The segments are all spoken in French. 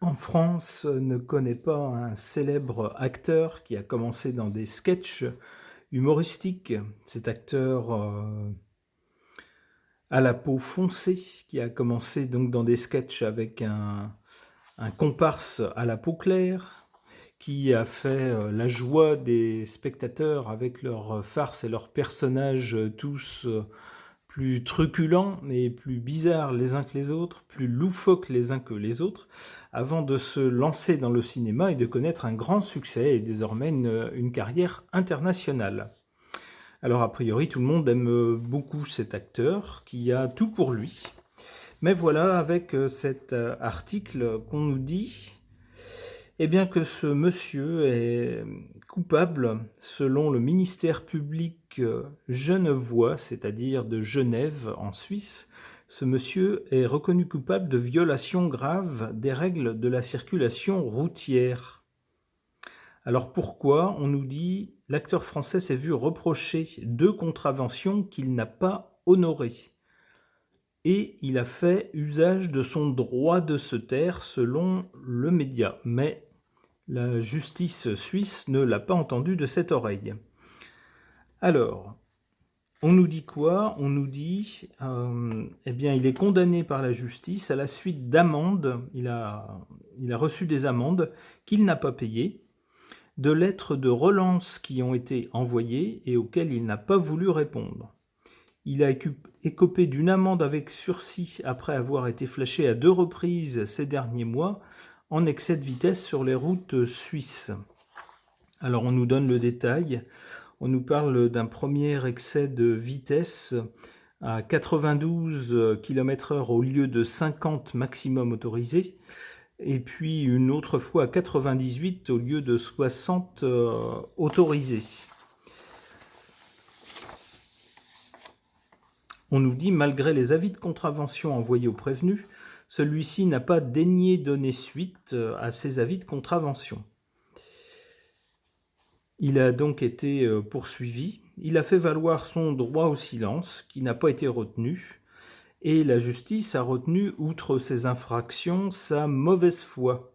en France ne connaît pas un célèbre acteur qui a commencé dans des sketchs humoristiques. Cet acteur à la peau foncée qui a commencé donc dans des sketchs avec un comparse à la peau claire, qui a fait la joie des spectateurs avec leurs farces et leurs personnages tous plus truculents et plus bizarres les uns que les autres, plus loufoques les uns que les autres, avant de se lancer dans le cinéma et de connaître un grand succès et désormais une carrière internationale. Alors a priori, tout le monde aime beaucoup cet acteur qui a tout pour lui. Mais voilà, avec cet article qu'on nous dit eh bien que ce monsieur est coupable, selon le ministère public genevois, c'est-à-dire de Genève en Suisse. Ce monsieur est reconnu coupable de violation grave des règles de la circulation routière. Alors pourquoi? On nous dit l'acteur français s'est vu reprocher 2 contraventions qu'il n'a pas honorées. Et il a fait usage de son droit de se taire selon le média. Mais la justice suisse ne l'a pas entendu de cette oreille. Alors, on nous dit quoi? On nous dit, eh bien, il est condamné par la justice à la suite d'amendes. Il a reçu des amendes qu'il n'a pas payées, de lettres de relance qui ont été envoyées et auxquelles il n'a pas voulu répondre. Il a écopé d'une amende avec sursis après avoir été flashé à 2 reprises ces derniers mois en excès de vitesse sur les routes suisses. Alors on nous donne le détail, on nous parle d'un premier excès de vitesse à 92 km/h au lieu de 50 maximum autorisé, et puis une autre fois à 98 au lieu de 60 autorisé. On nous dit, malgré les avis de contravention envoyés au prévenu, celui-ci n'a pas daigné donner suite à ces avis de contravention. Il a donc été poursuivi. Il a fait valoir son droit au silence, qui n'a pas été retenu, et la justice a retenu, outre ses infractions, sa mauvaise foi,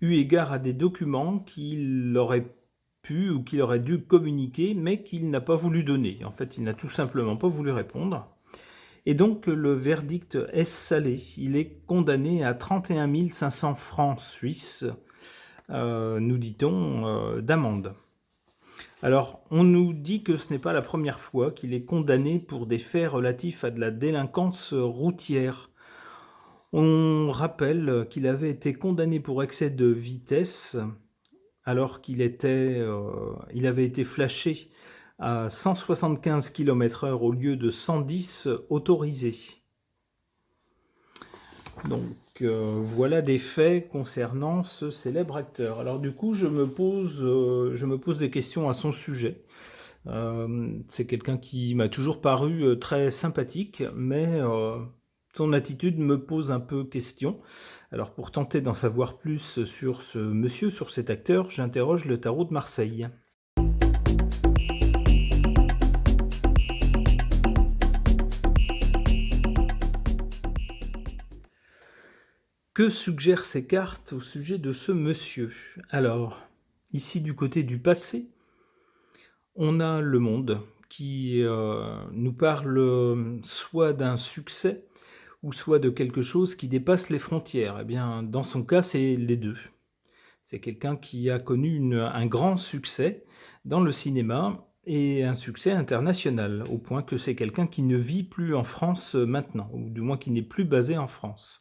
eu égard à des documents qu'il aurait pu ou qu'il aurait dû communiquer, mais qu'il n'a pas voulu donner. En fait, il n'a tout simplement pas voulu répondre. Et donc, le verdict est salé. Il est condamné à 31 500 francs suisses, nous dit-on, d'amende. Alors, on nous dit que ce n'est pas la première fois qu'il est condamné pour des faits relatifs à de la délinquance routière. On rappelle qu'il avait été condamné pour excès de vitesse alors qu'il avait été flashé à 175 km/h au lieu de 110 autorisés. Donc voilà des faits concernant ce célèbre acteur. Alors du coup, je me pose des questions à son sujet. C'est quelqu'un qui m'a toujours paru très sympathique, mais son attitude me pose un peu question. Alors pour tenter d'en savoir plus sur ce monsieur, sur cet acteur, j'interroge le tarot de Marseille. Que suggèrent ces cartes au sujet de ce monsieur? Alors, ici du côté du passé, on a le monde qui nous parle soit d'un succès ou soit de quelque chose qui dépasse les frontières. Eh bien, dans son cas, c'est les deux. C'est quelqu'un qui a connu un grand succès dans le cinéma et un succès international, au point que c'est quelqu'un qui ne vit plus en France maintenant, ou du moins qui n'est plus basé en France.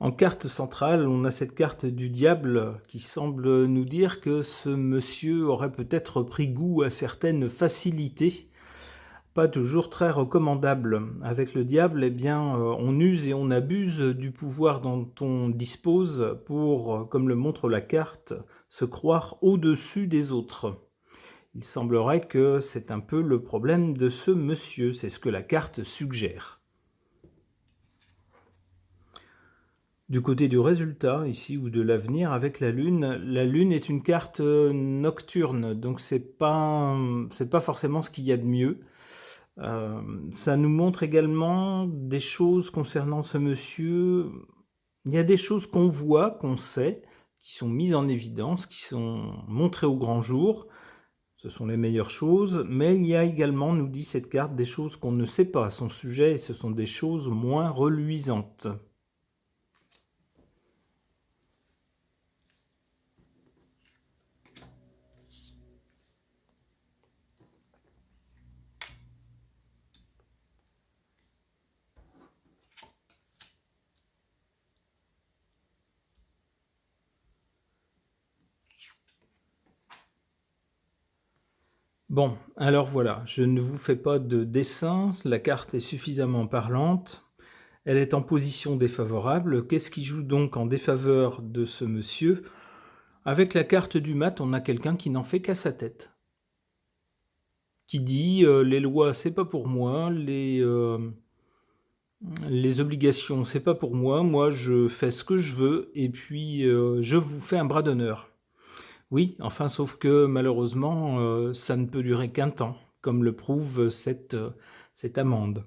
En carte centrale, on a cette carte du diable qui semble nous dire que ce monsieur aurait peut-être pris goût à certaines facilités, pas toujours très recommandables. Avec le diable, eh bien, on use et on abuse du pouvoir dont on dispose pour, comme le montre la carte, se croire au-dessus des autres. Il semblerait que c'est un peu le problème de ce monsieur, c'est ce que la carte suggère. Du côté du résultat, ici, ou de l'avenir, avec la Lune est une carte nocturne, donc c'est pas forcément ce qu'il y a de mieux. Ça nous montre également des choses concernant ce monsieur. Il y a des choses qu'on voit, qu'on sait, qui sont mises en évidence, qui sont montrées au grand jour. Ce sont les meilleures choses, mais il y a également, nous dit cette carte, des choses qu'on ne sait pas à son sujet, et ce sont des choses moins reluisantes. Bon, alors voilà, je ne vous fais pas de dessin, la carte est suffisamment parlante. Elle est en position défavorable. Qu'est-ce qui joue donc en défaveur de ce monsieur? Avec la carte du mat, on a quelqu'un qui n'en fait qu'à sa tête. Qui dit les lois, c'est pas pour moi, les obligations, c'est pas pour moi, moi je fais ce que je veux, et puis je vous fais un bras d'honneur. Oui, enfin, sauf que malheureusement, ça ne peut durer qu'un temps, comme le prouve cette amende.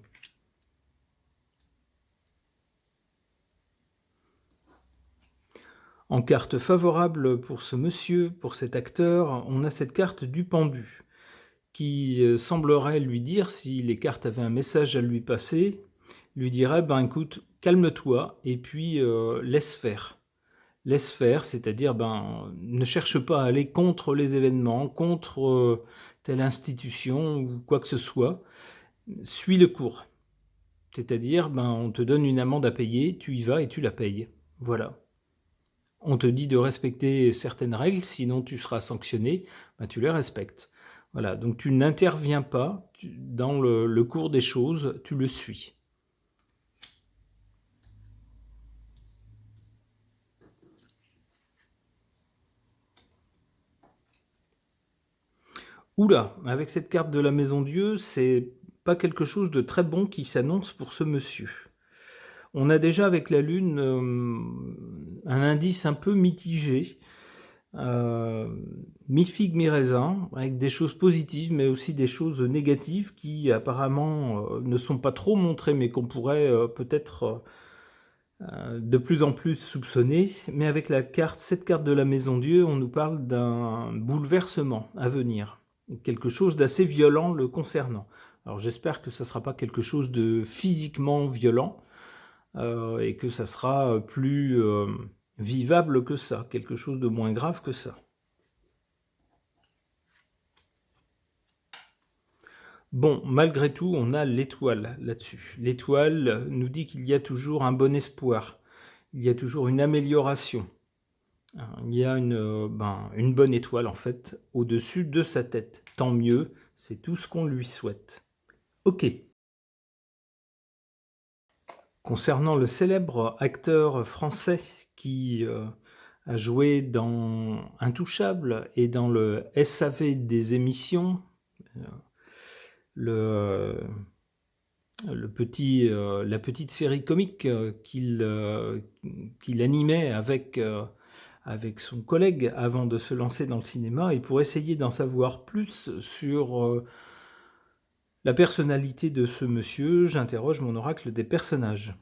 En carte favorable pour ce monsieur, pour cet acteur, on a cette carte du pendu, qui semblerait lui dire, si les cartes avaient un message à lui passer, lui dirait, ben écoute, calme-toi, et puis laisse faire. Laisse faire, c'est-à-dire, ben, ne cherche pas à aller contre les événements, contre telle institution ou quoi que ce soit. Suis le cours. C'est-à-dire, ben, on te donne une amende à payer, tu y vas et tu la payes. Voilà. On te dit de respecter certaines règles, sinon tu seras sanctionné, ben, tu les respectes. Voilà, donc tu n'interviens pas dans le cours des choses, tu le suis. Oula, avec cette carte de la Maison Dieu, c'est pas quelque chose de très bon qui s'annonce pour ce monsieur. On a déjà avec la Lune un indice un peu mitigé, mi-figue, mi-raisin, avec des choses positives, mais aussi des choses négatives qui apparemment ne sont pas trop montrées, mais qu'on pourrait peut-être de plus en plus soupçonner. Mais avec cette carte de la Maison Dieu, on nous parle d'un bouleversement à venir, quelque chose d'assez violent le concernant. Alors j'espère que ça ne sera pas quelque chose de physiquement violent, et que ça sera plus vivable que ça, quelque chose de moins grave que ça. Bon, malgré tout, on a l'étoile là-dessus. L'étoile nous dit qu'il y a toujours un bon espoir, il y a toujours une amélioration. Il y a une bonne étoile en fait au-dessus de sa tête. Tant mieux, c'est tout ce qu'on lui souhaite. Ok. Concernant le célèbre acteur français qui a joué dans Intouchable et dans le SAV des émissions, la petite série comique qu'il animait avec son collègue avant de se lancer dans le cinéma, et pour essayer d'en savoir plus sur la personnalité de ce monsieur, j'interroge mon oracle des personnages.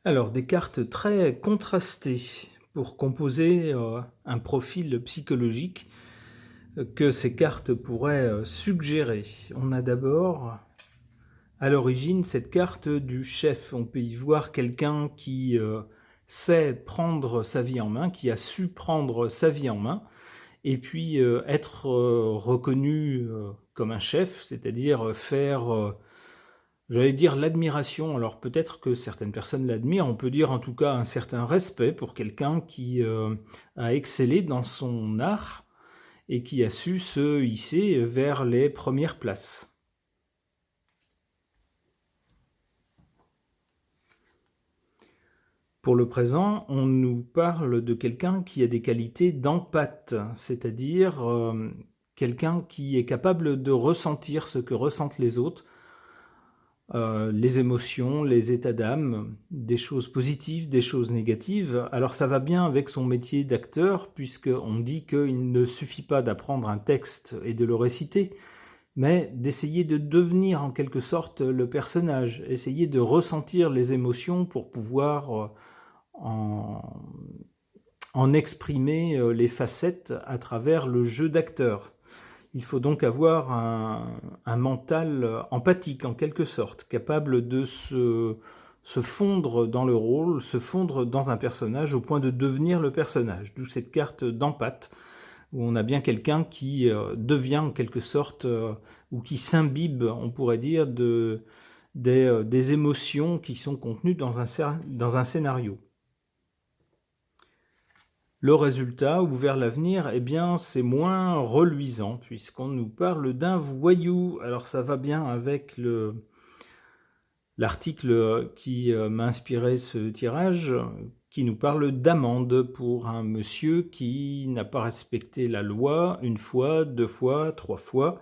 Alors, des cartes très contrastées pour composer un profil psychologique que ces cartes pourraient suggérer. On a d'abord, à l'origine, cette carte du chef. On peut y voir quelqu'un qui sait prendre sa vie en main, qui a su prendre sa vie en main, et puis être reconnu comme un chef, c'est-à-dire faire... j'allais dire l'admiration, alors peut-être que certaines personnes l'admirent, on peut dire en tout cas un certain respect pour quelqu'un qui a excellé dans son art et qui a su se hisser vers les premières places. Pour le présent, on nous parle de quelqu'un qui a des qualités d'empathe, c'est-à-dire quelqu'un qui est capable de ressentir ce que ressentent les autres, les émotions, les états d'âme, des choses positives, des choses négatives. Alors ça va bien avec son métier d'acteur, puisqu'on dit qu'il ne suffit pas d'apprendre un texte et de le réciter, mais d'essayer de devenir en quelque sorte le personnage, essayer de ressentir les émotions pour pouvoir en, en exprimer les facettes à travers le jeu d'acteur. Il faut donc avoir un mental empathique en quelque sorte, capable de se fondre dans le rôle, se fondre dans un personnage au point de devenir le personnage. D'où cette carte d'empathie, où on a bien quelqu'un qui devient en quelque sorte, ou qui s'imbibe, on pourrait dire, des émotions qui sont contenues dans un scénario. Le résultat, ou vers l'avenir, eh bien, c'est moins reluisant, puisqu'on nous parle d'un voyou. Alors ça va bien avec l'article qui m'a inspiré ce tirage, qui nous parle d'amende pour un monsieur qui n'a pas respecté la loi une fois, deux fois, trois fois,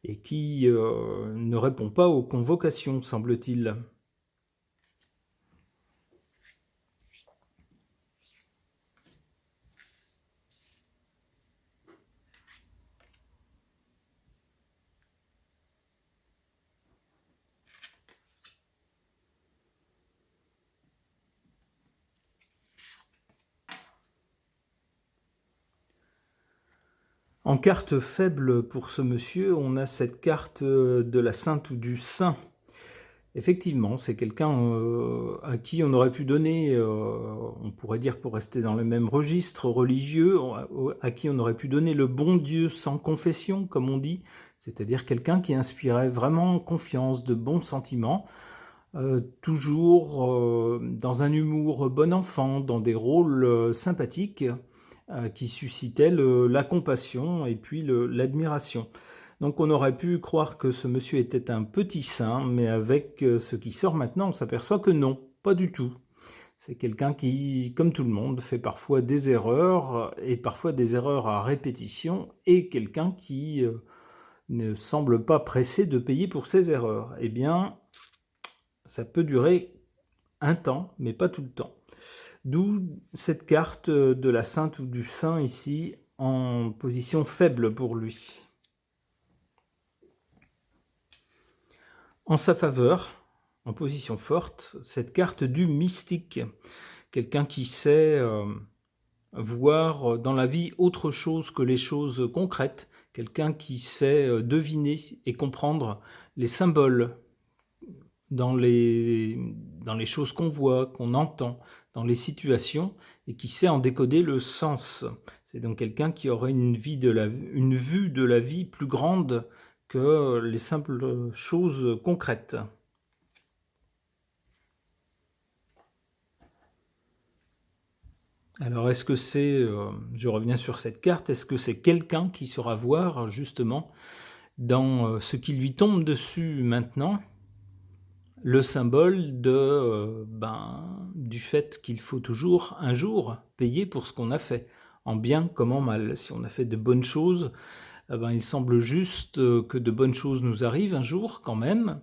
et qui ne répond pas aux convocations, semble-t-il. En carte faible pour ce monsieur, on a cette carte de la sainte ou du saint. Effectivement, c'est quelqu'un à qui on aurait pu donner, on pourrait dire pour rester dans le même registre religieux, à qui on aurait pu donner le bon Dieu sans confession, comme on dit, c'est-à-dire quelqu'un qui inspirait vraiment confiance, de bons sentiments, toujours dans un humour bon enfant, dans des rôles sympathiques, qui suscitaient la compassion et puis l'admiration. Donc on aurait pu croire que ce monsieur était un petit saint, mais avec ce qui sort maintenant, on s'aperçoit que non, pas du tout. C'est quelqu'un qui, comme tout le monde, fait parfois des erreurs, et parfois des erreurs à répétition, et quelqu'un qui ne semble pas pressé de payer pour ses erreurs. Eh bien, ça peut durer un temps, mais pas tout le temps. D'où cette carte de la sainte ou du saint ici, en position faible pour lui. En sa faveur, en position forte, cette carte du mystique, quelqu'un qui sait voir dans la vie autre chose que les choses concrètes, quelqu'un qui sait deviner et comprendre les symboles dans les choses qu'on voit, qu'on entend, dans les situations, et qui sait en décoder le sens. C'est donc quelqu'un qui aurait une vue de la vie plus grande que les simples choses concrètes. Alors est-ce que c'est, je reviens sur cette carte, est-ce que c'est quelqu'un qui saura voir justement dans ce qui lui tombe dessus maintenant, le symbole du fait qu'il faut toujours un jour payer pour ce qu'on a fait, en bien comme en mal. Si on a fait de bonnes choses, il semble juste que de bonnes choses nous arrivent un jour quand même.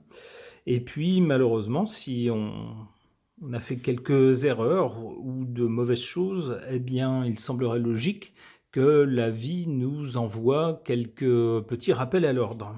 Et puis malheureusement, si on a fait quelques erreurs ou de mauvaises choses, eh bien il semblerait logique que la vie nous envoie quelques petits rappels à l'ordre.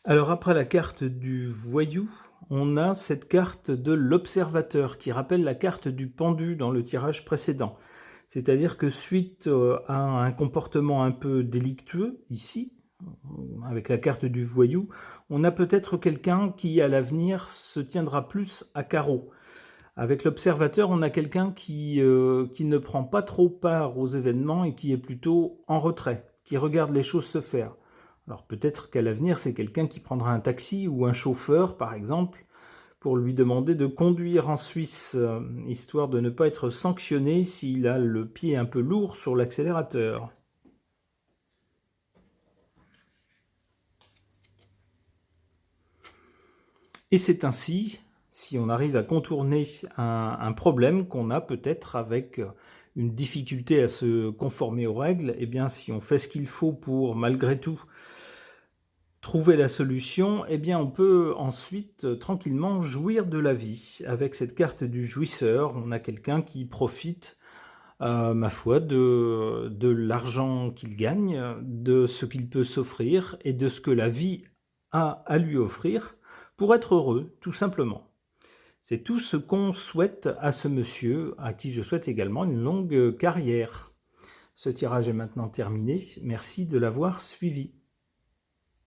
Alors après la carte du voyou, on a cette carte de l'observateur qui rappelle la carte du pendu dans le tirage précédent. C'est-à-dire que suite à un comportement un peu délictueux ici, avec la carte du voyou, on a peut-être quelqu'un qui à l'avenir se tiendra plus à carreau. Avec l'observateur, on a quelqu'un qui ne prend pas trop part aux événements et qui est plutôt en retrait, qui regarde les choses se faire. Alors peut-être qu'à l'avenir, c'est quelqu'un qui prendra un taxi ou un chauffeur, par exemple, pour lui demander de conduire en Suisse, histoire de ne pas être sanctionné s'il a le pied un peu lourd sur l'accélérateur. Et c'est ainsi, si on arrive à contourner un problème qu'on a peut-être avec une difficulté à se conformer aux règles, eh bien si on fait ce qu'il faut pour malgré tout trouver la solution, eh bien on peut ensuite tranquillement jouir de la vie. Avec cette carte du jouisseur, on a quelqu'un qui profite, ma foi, de l'argent qu'il gagne, de ce qu'il peut s'offrir et de ce que la vie a à lui offrir pour être heureux, tout simplement. C'est tout ce qu'on souhaite à ce monsieur, à qui je souhaite également une longue carrière. Ce tirage est maintenant terminé. Merci de l'avoir suivi.